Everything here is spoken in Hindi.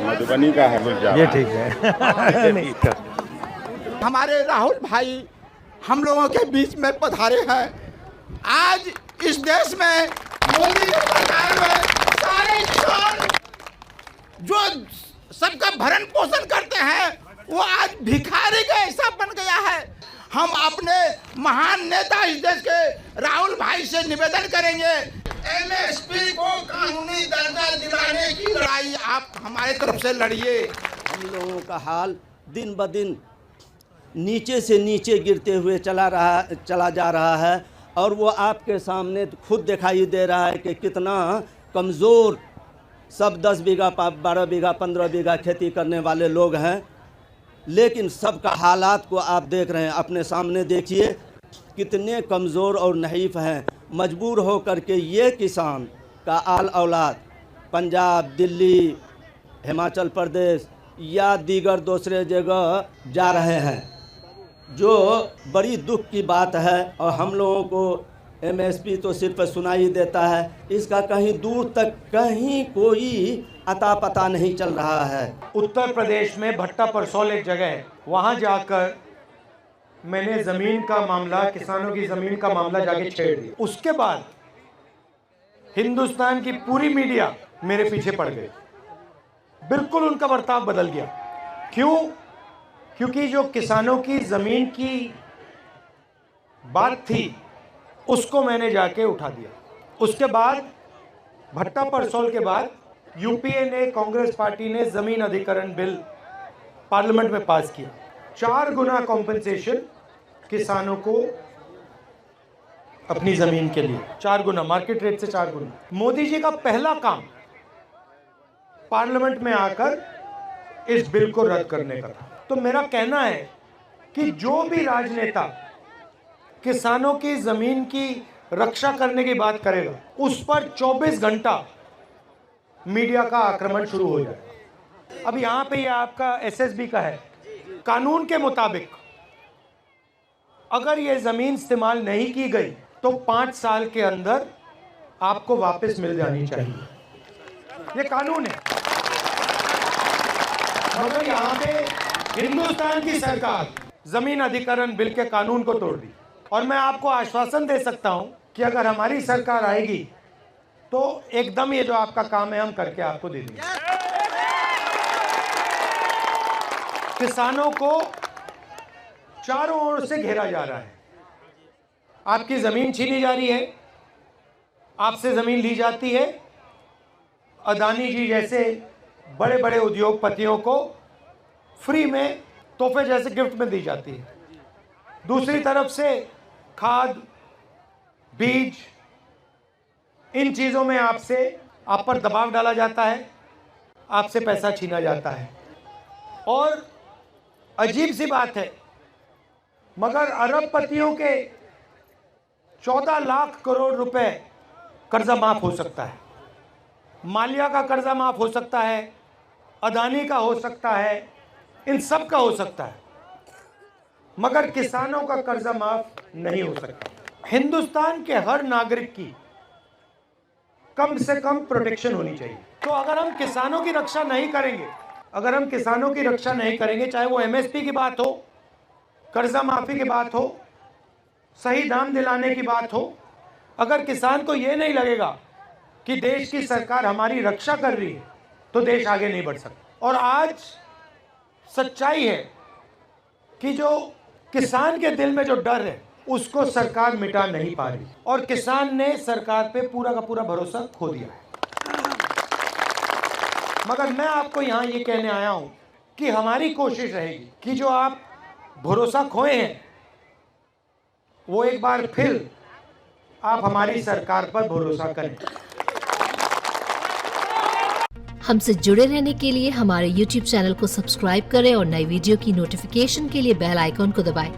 मधुबनी का है, ये ठीक है। नहीं तो हमारे राहुल भाई हम लोगों के बीच में पधारे हैं। आज इस देश में मोदी की सरकार में सारे किसान जो सबका भरण पोषण करते हैं वो आज भिखारी का ऐसा बन गया है। हम अपने महान नेता इस देश के राहुल भाई से निवेदन करेंगे, एमएसपी को कानूनी दर्जा दिलाने की लड़ाई आप हमारे तरफ से लड़िए। हम लोगों का हाल दिन ब दिन नीचे से नीचे गिरते हुए चला जा रहा है और वो आपके सामने खुद दिखाई दे रहा है कि कितना कमज़ोर सब 10 बीघा 12 बीघा 15 बीघा खेती करने वाले लोग हैं। लेकिन सबका हालात को आप देख रहे हैं, अपने सामने देखिए कितने कमज़ोर और नहीफ हैं। मजबूर हो कर के ये किसान का आल औलाद पंजाब, दिल्ली, हिमाचल प्रदेश या दीगर दूसरे जगह जा रहे हैं, जो बड़ी दुख की बात है। और हम लोगों को एमएसपी तो सिर्फ सुनाई देता है, इसका कहीं दूर तक कहीं कोई अता पता नहीं चल रहा है। उत्तर प्रदेश में भट्टा परसौल एक जगह है, वहाँ जाकर मैंने ज़मीन का मामला, किसानों की ज़मीन का मामला जाके छेड़ दिया। उसके बाद हिंदुस्तान की पूरी मीडिया मेरे पीछे पड़ गई, बिल्कुल उनका बर्ताव बदल गया। क्यों? क्योंकि जो किसानों की ज़मीन की बात थी उसको मैंने जाके उठा दिया। उसके बाद भट्टा परसौल के बाद यूपीए ने, कांग्रेस पार्टी ने ज़मीन अधिग्रहण बिल पार्लियामेंट में पास किया। 4 गुना कॉम्पेंसेशन किसानों को अपनी ज़मीन के लिए, 4 गुना, मार्केट रेट से 4 गुना। मोदी जी का पहला काम पार्लियामेंट में आकर इस बिल को रद्द करने का था। तो मेरा कहना है कि जो भी राजनेता किसानों की ज़मीन की रक्षा करने की बात करेगा, उस पर 24 घंटा मीडिया का आक्रमण शुरू हो जाएगा। अब यहाँ पे ये आपका एसएसबी का है, कानून के मुताबिक अगर ये ज़मीन इस्तेमाल नहीं की गई तो 5 साल के अंदर आपको वापस मिल जानी चाहिए, ये कानून है। मगर यहाँ पे हिंदुस्तान की सरकार ज़मीन अधिग्रहण बिल के कानून को तोड़ दी। और मैं आपको आश्वासन दे सकता हूं कि अगर हमारी सरकार आएगी तो एकदम ये जो आपका काम है हम करके आपको दे देंगे। किसानों को चारों ओर से घेरा जा रहा है, आपकी ज़मीन छीनी जा रही है, आपसे ज़मीन ली जाती है, अदानी जी जैसे बड़े बड़े उद्योगपतियों को फ्री में तोहफे जैसे गिफ्ट में दी जाती है। दूसरी तरफ से खाद, बीज, इन चीज़ों में आप पर दबाव डाला जाता है, आपसे पैसा छीना जाता है। और अजीब सी बात है, मगर अरबपतियों के 14 लाख करोड़ रुपए कर्जा माफ हो सकता है, मालिया का कर्जा माफ हो सकता है, अदानी का हो सकता है, इन सब का हो सकता है, मगर किसानों का कर्जा माफ नहीं हो सकता। हिंदुस्तान के हर नागरिक की कम से कम प्रोटेक्शन होनी चाहिए। तो अगर हम किसानों की रक्षा नहीं करेंगे, चाहे वो एमएसपी की बात हो, कर्जा माफी की बात हो, सही दाम दिलाने की बात हो, अगर किसान को ये नहीं लगेगा कि देश की सरकार हमारी रक्षा कर रही है, तो देश आगे नहीं बढ़ सकता। और आज सच्चाई है कि जो किसान के दिल में जो डर है उसको सरकार मिटा नहीं पा रही, और किसान ने सरकार पे पूरा का पूरा भरोसा खो दिया है। मगर मैं आपको यहाँ ये कहने आया हूँ कि हमारी कोशिश रहेगी कि जो आप भरोसा खोए हैं वो एक बार फिर आप हमारी सरकार पर भरोसा करें। हमसे जुड़े रहने के लिए हमारे YouTube चैनल को सब्सक्राइब करें और नई वीडियो की नोटिफिकेशन के लिए बेल आइकॉन को दबाएं।